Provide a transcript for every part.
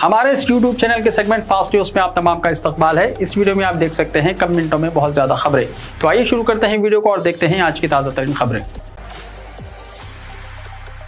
हमारे इस YouTube channel के सेगमेंट फास्ट न्यूज में आप तमाम का इस्तकबाल है। इस वीडियो में आप देख सकते हैं कम मिनटों में बहुत ज्यादा खबरें। तो आइए शुरू करते हैं वीडियो को और देखते हैं आज की ताजा तरीन खबरें।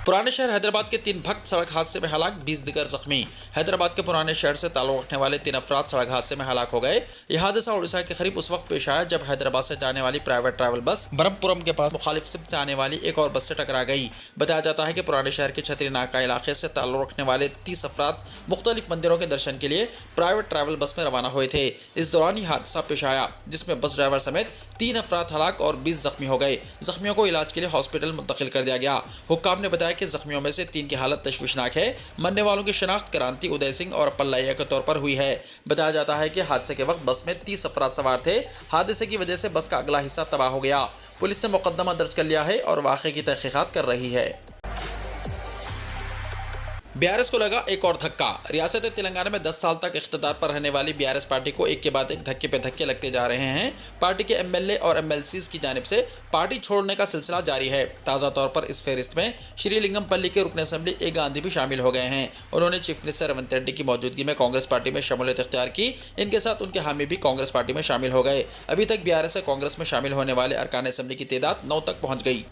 पुराने शहर हैदराबाद के 3 भक्त सड़क हादसे में हलाक, 20 दिगर जख्मी। हैदराबाद के पुराने शहर से ताल्लुक रखने वाले 3 अफराद सड़क हादसे में हलाक हो गए। यह हादसा उड़ीसा के करीब उस वक्त पेश आया जब हैदराबाद से जाने वाली प्राइवेट ट्रैवल बस ब्रह्मपुरम के पास मुखालिफ सिफ्त से आने वाली एक और बस से टकरा गई। बताया जाता है कि पुराने शहर के छतरी नाका इलाके से ताल्लुक रखने वाले 30 अफराद मुख्तलिफ मंदिरों के दर्शन के लिए प्राइवेट ट्रैवल बस में रवाना हुए थे। इस दौरान यह हादसा पेश आया जिसमें बस ड्राइवर समेत 3 अफराद हलाक और 20 जख्मी हो गए। जख्मियों को इलाज के लिए हॉस्पिटल मुंतकिल कर दिया गया। हुक्काम ने बताया कि जख्मियों में से 3 की हालत तशवीशनाक है। मरने वालों की शनाख्त क्रांति, उदय सिंह और पल्लैया के तौर पर हुई है। बताया जाता है कि हादसे के वक्त बस में 30 अफराद सवार थे। हादसे की वजह से बस का अगला हिस्सा तबाह हो गया। पुलिस ने मुकदमा दर्ज कर लिया है और वाक़े की तहकीकात कर रही है। बीआरएस को लगा एक और धक्का। रियासत तेलंगाना में 10 साल तक इख्तिदार पर रहने वाली बीआरएस पार्टी को एक के बाद एक धक्के पे धक्के लगते जा रहे हैं। पार्टी के एमएलए और एमएलसीज की जानिब से पार्टी छोड़ने का सिलसिला जारी है। ताज़ा तौर पर इस फहरिस्त में श्रीलिंगमपल्ली के रुकन असेंबली ए गांधी भी शामिल हो गए हैं। उन्होंने चीफ मिनिस्टर रेवंत रेड्डी की मौजूदगी में कांग्रेस पार्टी में शमूलियत इख्तियार की। इनके साथ उनके हामी भी कांग्रेस पार्टी में शामिल हो गए। अभी तक बीआरएस से कांग्रेस में शामिल होने वाले अरकान असेंबली की तादाद 9 तक पहुँच गई।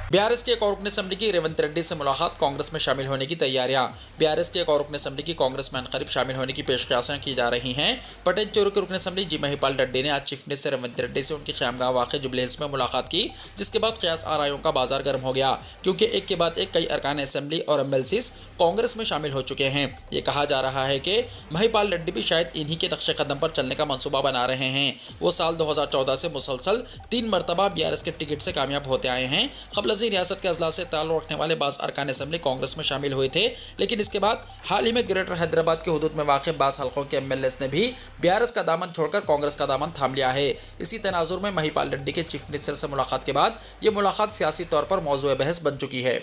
बीआरएस के एक और रुकन असेंबली की रेवंत रेड्डी से मुलाकात, कांग्रेस में शामिल होने की तैयारियां। बीआरएस के एक और रुकन असेंबली की कांग्रेस में करीब शामिल होने की पेशकशां की जा रही हैं। पटेल चोरू के रुकन असेंबली जी महिपाल रेड्डी ने आज चीफ मिनिस्टर रेवंत रेड्डी से उनकी क़यामगाह वाक़ जुबली हिल्स में मुलाकात की, जिसके बाद क़यास आराइयों का बाजार गर्म हो गया क्योंकि एक के बाद एक कई अरकान असेंबली और एमएलसीज कांग्रेस में शामिल हो चुके हैं। ये कहा जा रहा है कि महिपाल रेड्डी भी शायद इन्हीं के नक्शे कदम पर चलने का मनसूबा बना रहे हैं। वो साल 2014 से मुसलसल 3 मरतबा बीआरएस के टिकट से कामयाब होते आए हैं। क़ब्ल रियासत के अजला से ताल्लुक रखने वाले बाज़ अरकान असेंबली कांग्रेस में शामिल हुए थे, लेकिन इसके बाद हाल ही में ग्रेटर हैदराबाद के हुदूद में वाक़ बाज़ हल्कों के एमएलएस ने भी बीआरएस का दामन छोड़कर कांग्रेस का दामन थाम लिया है। इसी तनाजुर में महिपाल रेड्डी के चीफ मिनिस्टर से मुलाकात के बाद ये मुलाकात सियासी तौर पर मौजूए बहस बन चुकी है।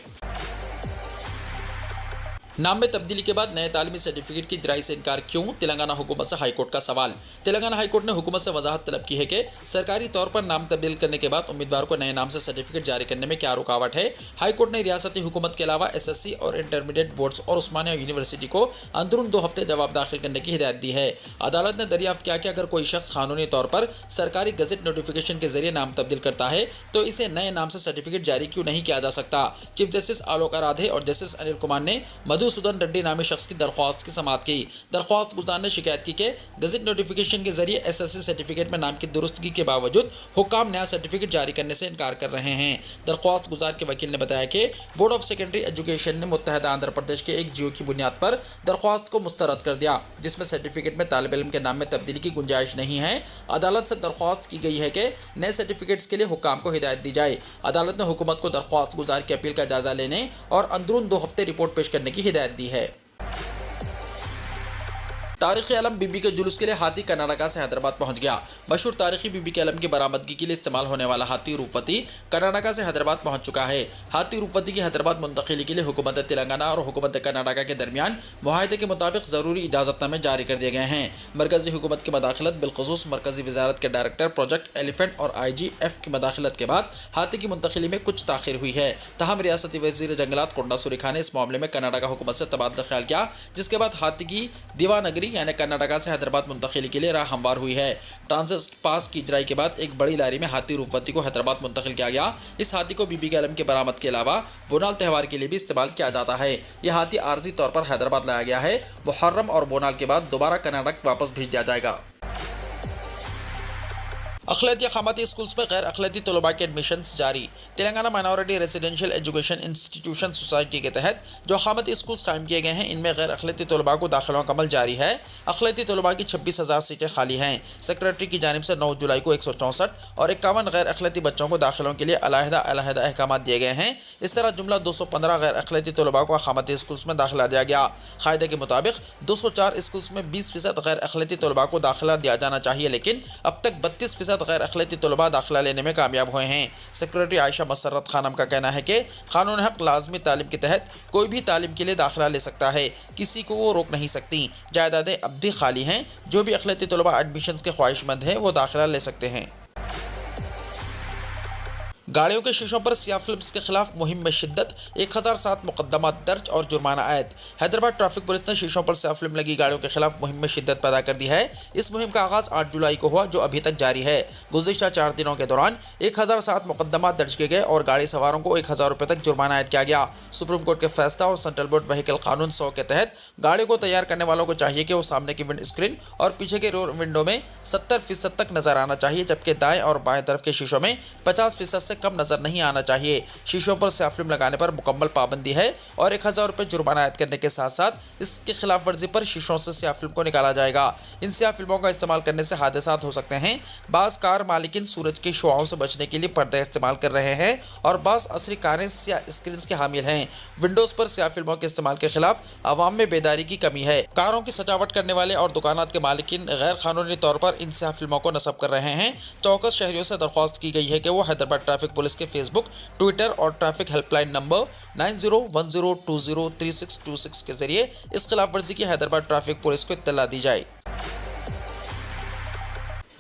नाम में तब्दीली के बाद नए तालीमी सर्टिफिकेट की इजराई से इनकार क्यों? तेलंगाना हुकूमत से हाईकोर्ट का सवाल। तेलंगाना हाईकोर्ट ने हुकूमत से वजाहत तलब की है कि सरकारी तौर पर नाम तब्दील करने के बाद उम्मीदवार को नए नाम से सर्टिफिकेट जारी करने में क्या रुकावट है। हाईकोर्ट ने रियासती हुकूमत के अलावा एसएससी और इंटरमीडिएट बोर्ड्स और उस्मानिया यूनिवर्सिटी को अंदरून 2 हफ्ते जवाब दाखिल करने की हिदायत दी है। अदालत ने दरियाफ्त किया कि अगर कोई शख्स कानूनी तौर पर सरकारी गजट नोटिफिकेशन के जरिए नाम तब्दील करता है तो इसे नए नाम से सर्टिफिकेट जारी क्यों नहीं किया जा सकता। चीफ जस्टिस आलोक आराधे और जस्टिस अनिल कुमार ने मधुसूदन रेड्डी नामी शख्स की दरख्वास्त की समाअत की। दरख्वास्त गुजार ने शिकायत की कि गजट नोटिफिकेशन के जरिए एसएससी सर्टिफिकेट में नाम की दुरुस्तगी के बावजूद हुक्काम नया सर्टिफिकेट जारी करने से इनकार कर रहे हैं। दरख्वास्त गुजार के वकील ने बताया कि बोर्ड ऑफ सेकेंडरी एजुकेशन ने मुत्तहदा आंध्र प्रदेश के एक जीओ की बुनियाद पर दरख्वास्त को मुस्तरद कर दिया, जिसमें सर्टिफिकेट में तालिब इल्म के नाम में तब्दीली की गुंजाइश नहीं है। अदालत से दरख्वास्त की गई है कि नए सर्टिफिकेट्स के लिए हुक्काम को हिदायत दी जाए। अदालत ने हुकूमत को दरख्वास्त गुजार की अपील का जायजा लेने और अंदरून 2 हफ्ते रिपोर्ट पेश करने की हिदायत दी है। तारीखी आलम बीबी के जुलूस के लिए हाथी कर्नाटका से हैदराबाद पहुंच गया। मशहूर तारीखी बीबी के आलम की बरामदगी के लिए इस्तेमाल होने वाला हाथी रूपवती कर्नाटका से हैदराबाद पहुंच चुका है। हाथी रूपवती की हैदराबाद मुंतकिली के लिए हुकूमत तेलंगाना और हुकूमत कर्नाटका के दरमियान मुआहदे के मुताबिक ज़रूरी इजाज़तनामे जारी कर दिए गए हैं। मरकजी हुकूमत की मदाखलत, बिलखुसूस मरकजी वजारत के डायरेक्टर प्रोजेक्ट एलिफेंट और IGF की मदाखलत के बाद हाथी की मुंतकिली में कुछ ताखिर हुई है। तहम रियासती वज़ीर जंगलात कोंडा सुरी खान ने इस मामले में कर्नाटका हुकूमत से तबादला ख्याल किया, जिसके बाद हाथी की दीवानगरी यानी कर्नाटका से हैदराबाद मुंतकिली के लिए राह हमवार हुई है। ट्रांजिट पास की इजराई के बाद एक बड़ी लारी में हाथी रूपवती को हैदराबाद मुंतकिल किया गया। इस हाथी को बीबी के आलम के बरामद के अलावा बोनाल त्यौहार के लिए भी इस्तेमाल किया जाता है। यह हाथी आर्जी तौर पर हैदराबाद लाया गया है। मुहर्रम और बोनाल के बाद दोबारा कर्नाटक वापस भेज दिया जाएगा। अखिलती क़ामती स्कूल्स में गैर अखिलती तलबा के एडमिशन जारी। Telangana minority residential education institution society के तहत जो क़ामती स्कूल्स कायम किए गए हैं, इनमें गैर अखिलती तलबा को दाखिलों का अमल जारी है। अखिलती तलबा की 26,000 सीटें खाली हैं। सेक्रेटरी की जानिब से 9 जुलाई को 164 और 51 गैर अखिलती बच्चों को दाखिलों के लिए अलहदा अहकाम दिए गए हैं। इस तरह जुमला 215 गैर अखिलती तलबा को क़ामती स्कूल्स में दाखिला दिया गया। कायदे के मुताबिक 204 स्कूल्स में 20% गैर अखिलती तलबा को दाखिला दिया जाना चाहिए, लेकिन अब तक 32% गैर अखिलती तलबा दाखिला लेने में कामयाब हुए हैं। सेक्रेटरी आयशा मसर्रत खानम का कहना है कि कानून हक लाजमी तालीम के तहत कोई भी तालीम के लिए दाखिला ले सकता है, किसी को वो रोक नहीं सकती। जायदादें अब भी खाली हैं। जो भी अखिलती तलबा एडमिशन के ख्वाहिशमंद हैं वो दाखिला ले सकते हैं। गाड़ियों के शीशों पर सिया फिल्म्स के खिलाफ मुहिम में शिद्दत, 1007 मुकदमा दर्ज और जुर्माना आयद। हैदराबाद ट्रैफिक पुलिस ने शीशों पर सिया फिल्म लगी गाड़ियों के खिलाफ मुहिम में शिद्दत पैदा कर दी है। इस मुहिम का आगाज 8 जुलाई को हुआ, जो अभी तक जारी है। गुज़िश्ता 4 दिनों के दौरान 1007 मुकदमा दर्ज किए गए और गाड़ी सवारों को 1000 रुपये तक जुर्माना आयद किया गया। सुप्रीम कोर्ट के फैसला और सेंट्रल बोर्ड व्हीकल कानून 100 के तहत गाड़ी को तैयार करने वालों को चाहिए कि वो सामने की विंड स्क्रीन और पीछे के रोड विंडो में 70% तक नजर आना चाहिए, जबकि दाएं और बाएं तरफ के शीशों में 50% से कम नजर नहीं आना चाहिए। शीशों पर स्या फिल्म लगाने पर मुकम्मल पाबंदी है और 1000 रुपये जुर्माना आयद करने के साथ साथ इसकी खिलाफ वर्जी पर शीशों से स्या फिल्म को निकाला जाएगा। इन स्या फिल्मों का इस्तेमाल करने से हादसात हो सकते हैं। बाज़ कार मालिकिन सूरज की शुआओं से बचने के लिए पर्दे इस्तेमाल कर रहे हैं और बाज़ असली कारें स्या स्क्रीन के हामिल हैं। विंडोज पर स्या फिल्मों के इस्तेमाल के खिलाफ आवाम में बेदारी की कमी है। कारों की सजावट करने वाले और दुकानात के मालिकिन गैर कानूनी तौर पर इन स्या फिल्मों को नस्ब कर रहे हैं। चौकस शहरियों से दरख्वास्त की गई है कि वो हैदराबाद ट्रैफिक पुलिस के फेसबुक, ट्विटर और ट्रैफिक हेल्पलाइन नंबर 9010203626 के जरिए इस खिलाफ वर्जी की हैदराबाद ट्रैफिक पुलिस को इत्तला दी जाए।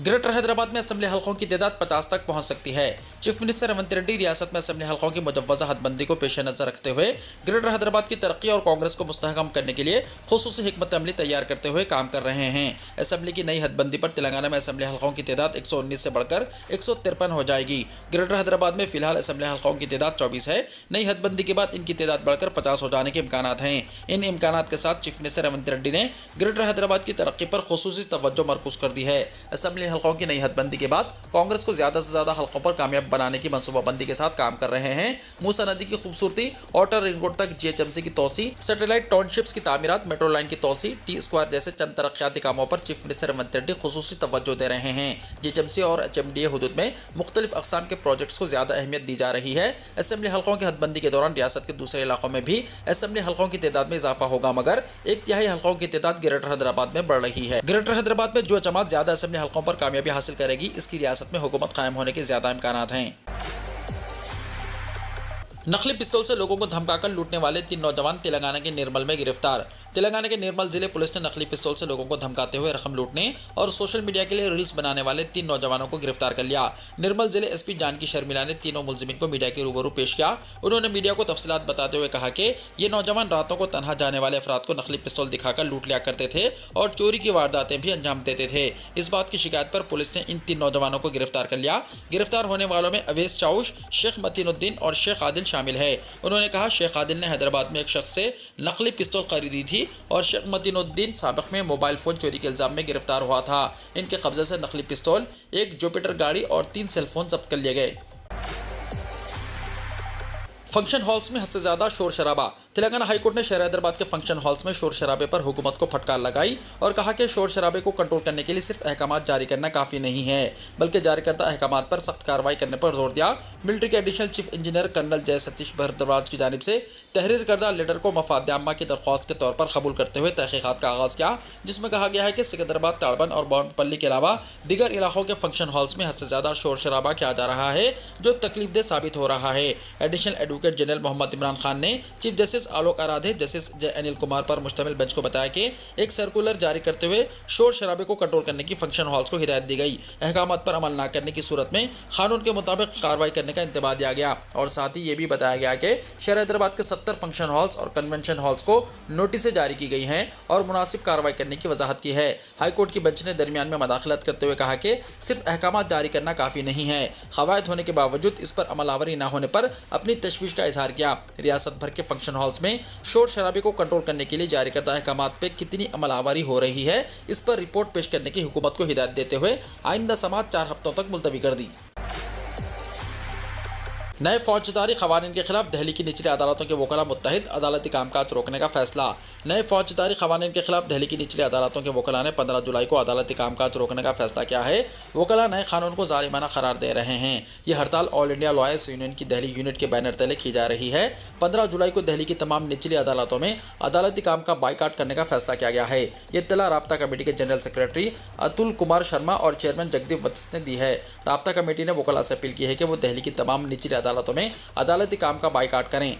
ग्रेटर हैदराबाद में असेंबली हल्कों की तादाद 50 तक पहुंच सकती है। चीफ मिनिस्टर रेवंत रेड्डी रियासत में असेंबली हल्कों की मुजव्वज़ा हदबंदी को पेश नज़र रखते हुए ग्रेटर हैदराबाद की तरक्की और कांग्रेस को मुस्तहकम करने के लिए खुसूसी हिकमत अमली तैयार करते हुए काम कर रहे हैं। असेंबली की नई हदबंदी पर तेलंगाना में असेंबली हल्कों की तादाद 119 से बढ़कर 153 हो जाएगी। ग्रेटर हैदराबाद में फिलहाल असेंबली हल्कों की तादाद 24 है। नई हदबंदी के बाद इनकी तादाद बढ़कर 50 हो जाने के इम्कान हैं। इन इम्कानात के साथ चीफ मिनिस्टर रेवंत रेड्डी ने ग्रेटर हैदराबाद की तरक्की पर खुसूसी तवज्जो मरकूज कर दी है। असेंबली हल्कों की नई हदबंदी के बाद कांग्रेस को ज्यादा से ज्यादा हल्कों पर कामयाब बनाने की मनसूबाबंदी के साथ काम कर रहे हैं। मूसा नदी की खूबसूरती, आउटर रिंग रोड तक जीएचएमसी की तोसी, सैटेलाइट टाउनशिप्स की तामीरात, मेट्रो लाइन की तोसी, टी स्क्वायर जैसे चंद तरक्याती कामों पर चीफ मिनिस्टर रेवंत रेड्डी खुसूसी तवज्जो दे रहे हैं। जीएचएमसी और एचएमडीए हुदूद में मुख्तलिफ अक़साम के प्रोजेक्ट्स को ज्यादा अहमियत दी जा रही है। असेंबली हल्कों की हदबंदी के दौरान रियासत के दूसरे इलाकों में भी असेंबली हल्कों की तादाद में इजाफा होगा, मगर 1/3 हल्कों की तादाद ग्रेटर हैदराबाद में बढ़ रही है। ग्रेटर हैदराबाद में जो जमात ज्यादा असेंबली हल्कों पर कामयाबी हासिल करेगी, इसकी रियासत में हुकूमत कायम होने के ज्यादा इम्कानात हैं। नकली पिस्तौल से लोगों को धमकाकर लूटने वाले 3 नौजवान तेलंगाना के निर्मल में गिरफ्तार। तेलंगाना के निर्मल जिले पुलिस ने नकली पिस्तौल से लोगों को धमकाते हुए रकम लूटने और सोशल मीडिया के लिए रील्स बनाने वाले 3 नौजवानों को गिरफ्तार कर लिया। निर्मल जिले एसपी जानकी शर्मिला ने तीनों मुलजिमीन को मीडिया के रूबरू पेश किया। उन्होंने मीडिया को तफसीलात बताते हुए कहा कि ये नौजवान रातों को तनहा जाने वाले अफराद को नकली पिस्तौल दिखाकर लूट लिया करते थे और चोरी की वारदातें भी अंजाम देते थे। इस बात की शिकायत पर पुलिस ने इन 3 नौजवानों को गिरफ्तार कर लिया। गिरफ्तार होने वालों में अवैस चाउश, शेख मतीनुद्दीन और शेख आदिल शामिल है। उन्होंने कहा शेख आदिल ने हैदराबाद में एक शख्स से नकली पिस्तौल खरीदी थी और शेख मतीनुद्दीन साबिक में मोबाइल फ़ोन चोरी के इल्ज़ाम में गिरफ्तार हुआ था। इनके कब्जे से नकली पिस्तौल, एक जुपिटर गाड़ी और 3 सेलफोन जब्त कर लिए गए। फंक्शन हॉल्स में हद से ज़्यादा शोर शराबा। तेलंगाना हाईकोर्ट ने शहर हैदराबाद के फंक्शन हॉल्स में शोर शराबे पर हुकूमत को फटकार लगाई और कहा कि शोर शराबे को कंट्रोल करने के लिए सिर्फ अहकामात जारी करना काफ़ी नहीं है, बल्कि जारी करता अहकामात पर सख्त कार्रवाई करने पर जोर दिया। मिलिट्री के एडिशनल चीफ इंजीनियर कर्नल जय सतीश भारद्वाज की जानिब से तहरीर करदा लेटर को मफाद आम्मा की दरख्वास्त के तौर पर कबूल करते हुए तहकीकात का आगाज़ किया, जिसमें कहा गया है कि सिकंदराबाद, ताड़बन और बावनपल्ली के अलावा दीगर इलाकों के फंक्शन हॉल्स में हद से ज़्यादा शोर शराबा किया जा रहा है, जो तकलीफदेह साबित हो रहा है। Additional advocate general Mohammad Imran Khan ने chief justice Alok Aradhe, justice Jay Anil Kumar पर मुश्तमिल बेंच को बताया कि एक सर्कुलर जारी करते हुए शोर शराबे को कंट्रोल करने की फंक्शन हॉल्स को हिदायत दी गई। अहकामात पर अमल न करने की सूरत में कानून के मुताबिक कार्रवाई करने का इंतबाह दिया गया और साथ ही ये भी बताया गया कि शहर हैदराबाद के 70 फंक्शन हॉल्स और कन्वेंशन हॉल्स को नोटिसें जारी की गई हैं और मुनासिब कार्रवाई करने की वजाहत की है। हाईकोर्ट की बेंच ने दरमियान में मदाखलत करते हुए कहा कि सिर्फ अहकामात जारी करना काफ़ी नहीं है, कवायद होने के बावजूद इस पर अमलावरी न होने पर अपनी तशवीश का इजहार किया। रियासत भर के फंक्शन हॉल्स में शोर शराबे को कंट्रोल करने के लिए जारी करदा अहकामात पे कितनी अमलावरी हो रही है, इस पर रिपोर्ट पेश करने की हुकूमत को हिदायत देते हुए आइंदा समात 4 हफ्तों तक मुलतवी कर दी। नए फौजदारी क़वानीन के खिलाफ दिल्ली की निचली अदालतों के वकला मुत्तहिद, अदालती कामकाज रोकने का फैसला। नए फौजदारी क़वानीन के खिलाफ दिल्ली की निचली अदालतों के वकला ने 15 जुलाई को अदालती कामकाज रोकने का फैसला किया है। वकला नए कानून को जालिमाना करार दे रहे हैं। यह हड़ताल ऑल इंडिया लॉयर्स यूनियन की दिल्ली यूनिट के बैनर तले की जा रही है। 15 जुलाई को दिल्ली की तमाम निचली अदालतों में अदालती काम का बाइकाट करने का फैसला किया गया है। ये इत्तला राब्ता कमेटी के जनरल सेक्रेटरी अतुल कुमार शर्मा और चेयरमैन जगदीप वत्स ने दी है। राब्ता कमेटी ने वकला से अपील की है कि वो दिल्ली की तमाम निचली अदालतों में अदालती काम का बाइकाट करें।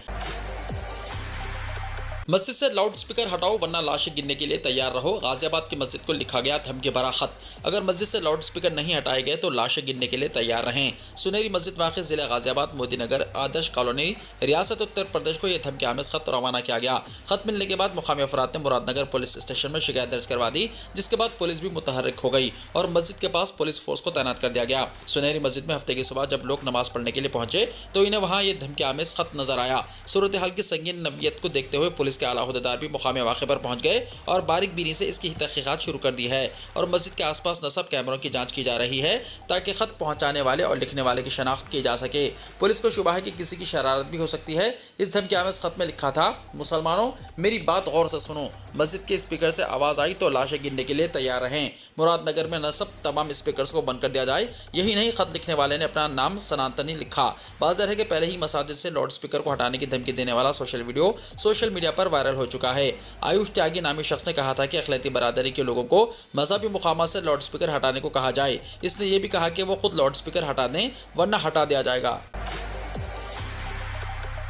मस्जिद से लाउड स्पीकर हटाओ वरना लाशें गिनने के लिए तैयार रहो। गाजियाबाद की मस्जिद को लिखा गया धमकी भरा खत। अगर मस्जिद से लाउड स्पीकर नहीं हटाए गए तो लाशें गिनने के लिए तैयार रहें। सुनहरी मस्जिद वाक़ई जिला गाजियाबाद मोदीनगर आदर्श कॉलोनी रियासत उत्तर प्रदेश को यह धमकी आमेज खत रवाना किया गया। खत मिलने के बाद मुकामी अफराद ने मुरादनगर पुलिस स्टेशन में शिकायत दर्ज करवा दी, जिसके बाद पुलिस भी मुतहर्रिक हो गई और मस्जिद के पास पुलिस फोर्स को तैनात कर दिया गया। सुनहरी मस्जिद में हफ्ते की सुबह जब लोग नमाज पढ़ने के लिए पहुंचे तो इन्हें वहां ये धमकी आमेज खत नजर आया। सूरत हाल की संगीन नवीयत को देखते हुए पुलिस के आला अहदेदार भी मुकामी वाक़े पर पहुंच गए और बारीक बीनी से इसकी तहकीकात शुरू कर दी है और मस्जिद के आसपास नस्ब कैमरों की जांच की जा रही है ताकि खत पहुंचाने वाले और लिखने वाले की शनाख्त की जा सके। पुलिस को शुबा है कि किसी की शरारत भी हो सकती है। इस धमकी आमेज खत में लिखा था, मुसलमानों मेरी बात गौर से सुनो, मस्जिद के स्पीकर से आवाज आई तो लाशें गिनने के लिए तैयार रहें। मुरादनगर में नस्ब तमाम स्पीकर्स को बंद कर दिया जाए। यही नहीं, खत लिखने वाले ने अपना नाम सनातनी लिखा। बाज़ार है कि पहले ही मसाजिद से लाउड स्पीकर को हटाने की धमकी देने वाला सोशल वीडियो सोशल मीडिया पर वायरल हो चुका है। आयुष त्यागी नामी शख्स ने कहा था कि अखिलती बरादरी के लोगों को मजहबी मुकामात से लाउड स्पीकर हटाने को कहा जाए। इसने यह भी कहा कि वो खुद लाउड स्पीकर हटा दें वरना हटा दिया जाएगा।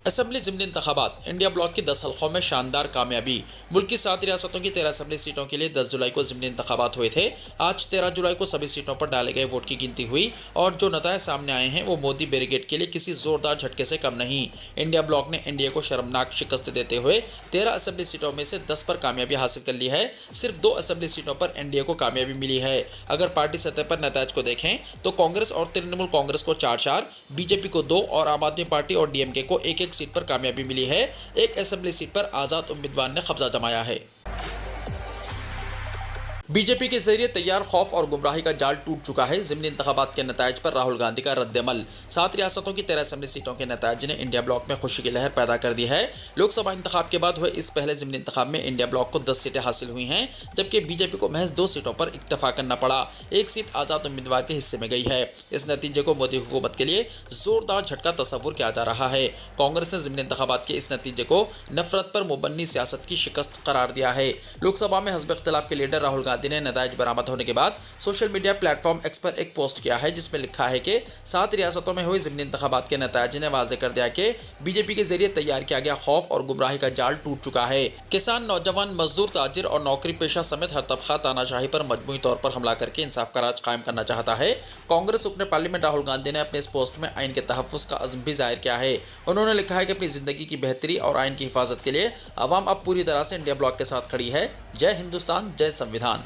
असेंबली ज़िमनी इंतखाबात, इंडिया ब्लॉक की 10 हल्कों में शानदार कामयाबी। मुल्क की 7 रियासतों की 13 असेंबली सीटों के लिए 10 जुलाई को ज़िमनी इंतखाबात हुए थे। आज 13 जुलाई को सभी सीटों पर डाले गए वोट की गिनती हुई और जो नतायज सामने आए हैं वो मोदी बैरिकेड के लिए किसी जोरदार झटके से कम नहीं। इंडिया ब्लॉक ने एनडीए को शर्मनाक शिकस्त देते हुए 13 असेंबली सीटों में से 10 पर कामयाबी हासिल कर ली है। सिर्फ 2 असेंबली सीटों पर एनडीए को कामयाबी मिली है। अगर पार्टी सतह पर नतायज को देखें तो कांग्रेस और तृणमूल कांग्रेस को 4-4, बीजेपी को 2 और आम आदमी पार्टी और डीएमके को 1-1 सीट पर कामयाबी मिली है। एक असेंबली सीट पर आजाद उम्मीदवार ने कब्जा जमाया है। बीजेपी के जरिए तैयार खौफ और गुमराही का जाल टूट चुका है। ज़िमनी इंतखाबात के नतायज पर राहुल गांधी का रद्द-ए-अमल। 7 रियासतों की 13 असेंबली सीटों के नतायज ने इंडिया ब्लॉक में खुशी की लहर पैदा कर दी है। लोकसभा इंतखाब के बाद हुए इस पहले ज़िमनी इंतखाब में इंडिया ब्लॉक को 10 सीटें हासिल हुई हैं, जबकि बीजेपी को महज 2 सीटों पर इक्तफा करना पड़ा। 1 सीट आजाद उम्मीदवार के हिस्से में गई है। इस नतीजे को मोदी हुकूमत के लिए जोरदार झटका तस्वुर किया जा रहा है। कांग्रेस ने ज़िमनी इंतखाबात के इस नतीजे को नफरत पर मुबन्नी सियासत की शिकस्त करार दिया है। लोकसभा में हज़ब इख्तिलाफ के लीडर राहुल गांधी ने नतायज बरामद होने के बाद सोशल मीडिया प्लेटफॉर्म एक्स पर एक पोस्ट किया है, जिसमें लिखा है कि 7 रियासतों में हुए ज़िमनी इंतखाबात के नतायज ने वाज़ेह कर दिया कि बीजेपी के जरिए तैयार किया गया खौफ और गुमराही का जाल टूट चुका है। किसान, नौजवान, मजदूर, ताजिर और नौकरी पेशा समेत हर तबका तानाशाही पर मजमूई तौर पर हमला करके इंसाफ का राज कायम करना चाहता है। कांग्रेस रुकने पार्लियामेंट राहुल गांधी ने अपने इस पोस्ट में आइन के तहफ़्फ़ुज़ का अज़्म भी जाहिर किया है। उन्होंने लिखा है कि अपनी ज़िंदगी की बेहतरी और आइन की हिफाजत के लिए अवाम अब पूरी तरह से इंडिया ब्लॉक के साथ खड़ी है। जय हिंदुस्तान, जय संविधान।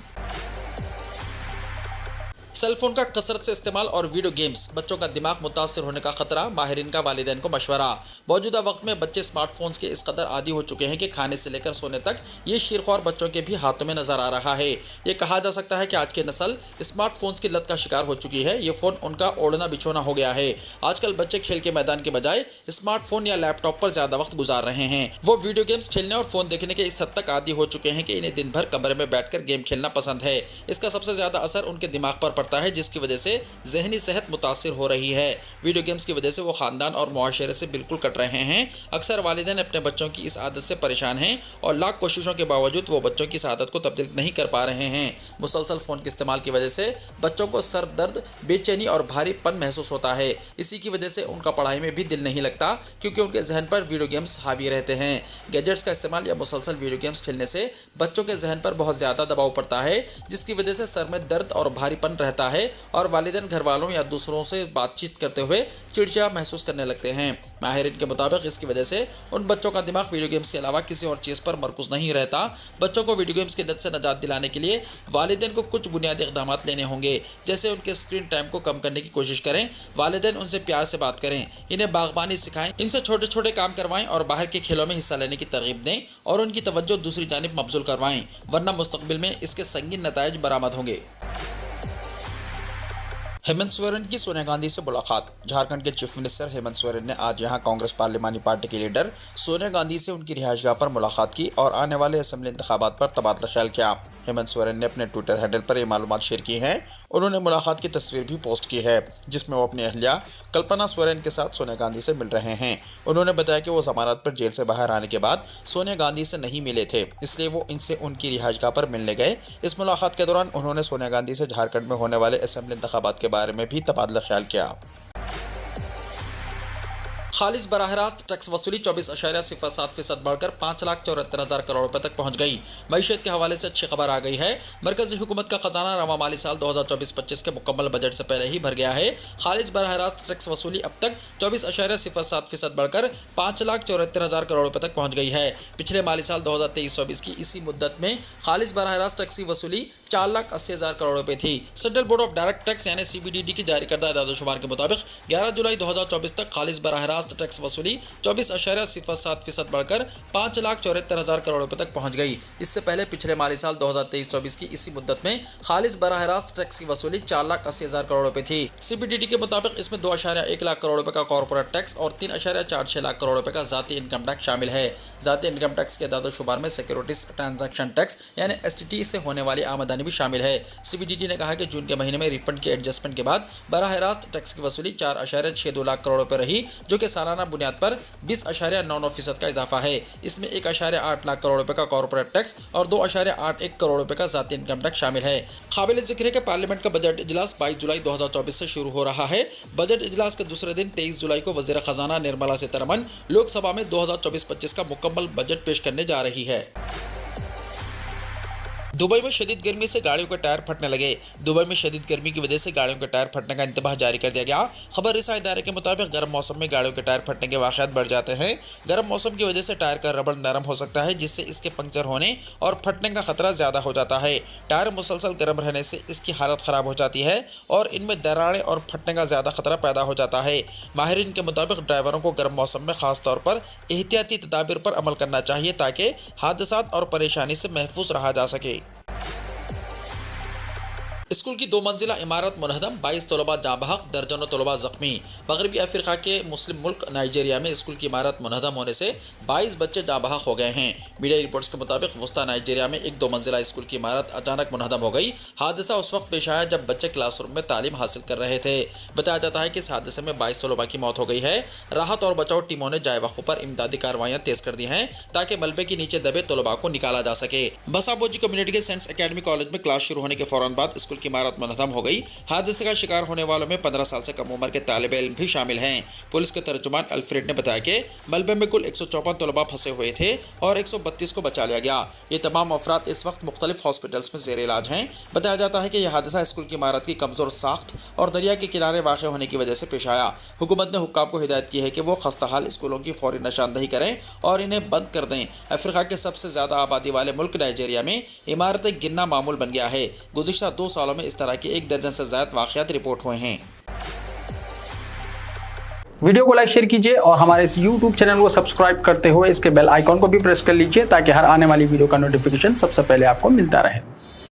सेलफोन का कसरत से इस्तेमाल और वीडियो गेम्स, बच्चों का दिमाग मुतासर होने का खतरा, माहिरीन का वालिदैन को मशवरा। मौजूदा वक्त में बच्चे स्मार्टफोन्स के इस कदर आदी हो चुके हैं कि खाने से लेकर सोने तक ये शीरख्वार बच्चों के भी हाथों में नजर आ रहा है। ये कहा जा सकता है कि आज की नस्ल स्मार्टफोन्स की लत का शिकार हो चुकी है। ये फ़ोन उनका ओढ़ना बिछोना हो गया है। आजकल बच्चे खेल के मैदान के बजाय स्मार्टफोन या लैपटॉप पर ज़्यादा वक्त गुजार रहे हैं। वो वीडियो गेम्स खेलने और फ़ोन देखने के इस हद तक आदी हो चुके हैं कि इन्हें दिन भर कमरे में बैठकर गेम खेलना पसंद है। इसका सबसे ज़्यादा असर उनके दिमाग पर पड़ता है, जिसकी वजह से ज़हनी सेहत मुतासिर हो रही है। वीडियो गेम्स की वजह से वो ख़ानदान और मुआशरे से बिल्कुल कट रहे हैं। अक्सर वालिदैन अपने बच्चों की इस आदत से परेशान हैं और लाख कोशिशों के बावजूद वो बच्चों की इस आदत को तब्दील नहीं कर पा रहे हैं। मुसलसल फ़ोन के इस्तेमाल की वजह से बच्चों को सर दर्द, बेचैनी और भारीपन महसूस होता है। इसी की वजह से उनका पढ़ाई में भी दिल नहीं लगता, क्योंकि उनके जहन पर वीडियो गेम्स हावी रहते हैं। गैजेट्स का इस्तेमाल या मुसलसल वीडियो गेम्स खेलने से बच्चों के जहन पर बहुत ज़्यादा दबाव पड़ता है, जिसकी वजह से सर में दर्द और भारीपन रहता है और वालिदैन घर वालों या दूसरों से बातचीत करते हुए चिड़चिड़ा महसूस करने लगते हैं। माहिरीन के मुताबिक इसकी वजह से उन बच्चों का दिमाग वीडियो गेम्स के अलावा किसी और चीज़ पर मरकूज नहीं रहता। बच्चों को वीडियो गेम्स की लत से निजात दिलाने के लिए वालिदैन को कुछ बुनियादी इक़दाम लेने होंगे, जैसे उनके स्क्रीन टाइम को कम करने की कोशिश करें। वालिदैन उनसे प्यार से बात करें, इन्हें बागबानी सिखाएं, इनसे छोटे छोटे काम करवाएं और बाहर के खेलों में हिस्सा लेने की तरगीब दें और उनकी तवज्जो दूसरी जानिब मबजूल करवाएं, वरना मुस्तकबिल में इसके संगीन नतायज बरामद होंगे। हेमंत सोरेन की सोनिया गांधी से मुलाकात। झारखंड के चीफ मिनिस्टर हेमंत सोरेन ने आज यहां कांग्रेस पार्लिमानी पार्टी की लीडर सोनिया गांधी से उनकी रिहाइशगाह पर मुलाकात की और आने वाले असेंबली इंतखाबात पर तबादला ख्याल किया। हेमंत सोरेन ने अपने ट्विटर हैंडल पर ये मालूमात शेयर की हैं। उन्होंने मुलाकात की तस्वीर भी पोस्ट की है, जिसमें वो अपनी अहलिया कल्पना सोरेन के साथ सोनिया गांधी से मिल रहे हैं। उन्होंने बताया कि वो जमानत पर जेल से बाहर आने के बाद सोनिया गांधी से नहीं मिले थे, इसलिए वो इनसे उनकी रिहाइशगाह पर मिलने गए। इस मुलाकात के दौरान उन्होंने सोनिया गांधी से झारखंड में होने वाले असेंबली इंतखाबात के बारे में भी तबादला ख्याल किया। खालिज बराह रास्त टैक्स वसूली 24.07% बढ़कर 5,74,000 करोड़ रुपए तक पहुंच गई। मईशत के हवाले से अच्छी खबर आ गई है। मरकजी हुकूमत का खजाना रवा माली साल 2024-25 के मुकम्मल बजट से पहले ही भर गया है। खालिज बराह रास्त टैक्स वसूली अब तक 24.07% बढ़कर 5,74,000 करोड़ रुपए तक पहुंच गई है। पिछले माली साल 2023-24 की इसी मुद्दत में खालिज बराह रास्त टैक्स की वसूली 4,80,000 करोड़ रुपए थी। Central board of direct tax यानी CBDT की जारी करदा इदाद-ओ-शुमार के मुताबिक 11 जुलाई 2024 तक खालिज बराह रास्त टैक्स वसूली 24.07% बढ़कर 5,74,000 करोड़ रुपए तक पहुंच गई। इससे पहले पिछले माली साल 2023-24 की इसी मुद्दत में खालिज बराह रास्त टैक्स की वसूली 4,80,000 करोड़ रुपए थी। CBDT के मुताबिक इसमें 2.1 लाख करोड़ रुपए का कॉर्पोरेट टैक्स और 3.46 लाख करोड़ रुपए का जाती इनकम टैक्स शामिल है। जाती इनकम टैक्स के इदाद-ओ-शुमार में सिक्योरिटीज ट्रांजैक्शन टैक्स यानी STT से होने वाली आमदनी भी शामिल है। CBDT ने कहा कि जून के महीने में रिफंड के एडजस्टमेंट के बाद बराह रास्त टैक्स की वसूली 4.62 लाख करोड़ रुपए रही, जो कि सालाना बुनियाद पर 20.99% का इजाफा है। इसमें 1.8 लाख करोड़ रुपए का कॉर्पोरेट टैक्स और 2.81 करोड़ रुपए का जाती इनकम टैक्स शामिल है। काबिल जिक्र है कि पार्लियामेंट का बजट इजलास 22 जुलाई 2024 से शुरू हो रहा है। बजट इजलास के दूसरे दिन 23 जुलाई को वज़ीर खजाना निर्मला सीतारमण लोकसभा में 2024-25 का मुकम्मल बजट पेश करने जा रही है। दुबई में शदीद गर्मी से गाड़ियों के टायर फटने लगे। दुबई में शदीद गर्मी की वजह से गाड़ियों के टायर फटने का इंतबाह जारी कर दिया गया। खबर रिसा इदारे के मुताबिक गर्म मौसम में गाड़ियों के टायर फटने के वाक़यात बढ़ जाते हैं। गर्म मौसम की वजह से टायर का रबड़ नरम हो सकता है, जिससे इसके पंक्चर होने और फटने का खतरा ज़्यादा हो जाता है। टायर मुसलसल गर्म रहने से इसकी हालत ख़राब हो जाती है और इनमें दरारें और फटने का ज़्यादा खतरा पैदा हो जाता है। माहिरीन के मुताबिक ड्राइवरों को गर्म मौसम में ख़ास तौर पर एहतियाती तदाबीर पर अमल करना चाहिए ताकि हादसात और परेशानी से महफूज रहा जा सके। स्कूल की 2 मंजिला इमारत मुनहदम, 22 तलबा जाँ बहक, दर्जनों तलबा जख्मी। मगरबी अफ्रीका के मुस्लिम मुल्क नाइजीरिया में स्कूल की इमारत मुनहदम होने से 22 बच्चे जाँ बहक हो गए हैं। मीडिया रिपोर्ट्स के मुताबिक वस्ता नाइजीरिया में एक 2 मंजिला स्कूल की इमारत अचानक मुनहदम हो गई। हादसा उस वक्त पेश आया जब बच्चे क्लासरूम में तालीम हासिल कर रहे थे। बताया जाता है कि इस हादसे में 22 तलबा की मौत हो गई है। राहत और बचाव टीमों ने जाए वक्त पर इमदादी कार्रवाइयाँ तेज कर दी हैं ताकि मलबे के नीचे दबे तलबा को निकाला जा सके। बसाबोजी कम्युनिटी के सेंट्स एकेडमी कॉलेज में क्लास शुरू होने के फौरन बाद स्कूल की इमारत मुनहदम हो गई। हादसे का शिकार होने वालों में 15 साल से कम उम्र के तालिबे इल्म भी शामिल हैं। पुलिस के तर्जुमान अल्फ्रेड ने बताया कि मलबे में कुल 154 तलबा फंसे हुए थे और 132 को बचा लिया गया। ये तमाम अफराद इस वक्त मुख्तलिफ हॉस्पिटल्स में जेर इलाज हैं। बताया जाता है कि यह हादसा स्कूल की इमारत की कमजोर साख्त और दरिया के किनारे वाक़ होने की वजह से पेश आया। हुकूमत ने हुक्काम को हिदायत की है कि वो खस्ताहाल स्कूलों की फौरी निशानदही करें और इन्हें बंद कर दें। अफ्रीका के सबसे ज़्यादा आबादी वाले मुल्क नाइजीरिया में इमारतें गिनना मामूल बन गया है। गुज़िश्ता 2 सालों में इस तरह के 1 दर्जन से ज़्यादा वाक़यात रिपोर्ट हुए हैं। वीडियो को लाइक शेयर कीजिए और हमारे इस YouTube चैनल को सब्सक्राइब करते हुए इसके बेल आइकॉन को भी प्रेस कर लीजिए ताकि हर आने वाली वीडियो का नोटिफिकेशन सबसे पहले आपको मिलता रहे।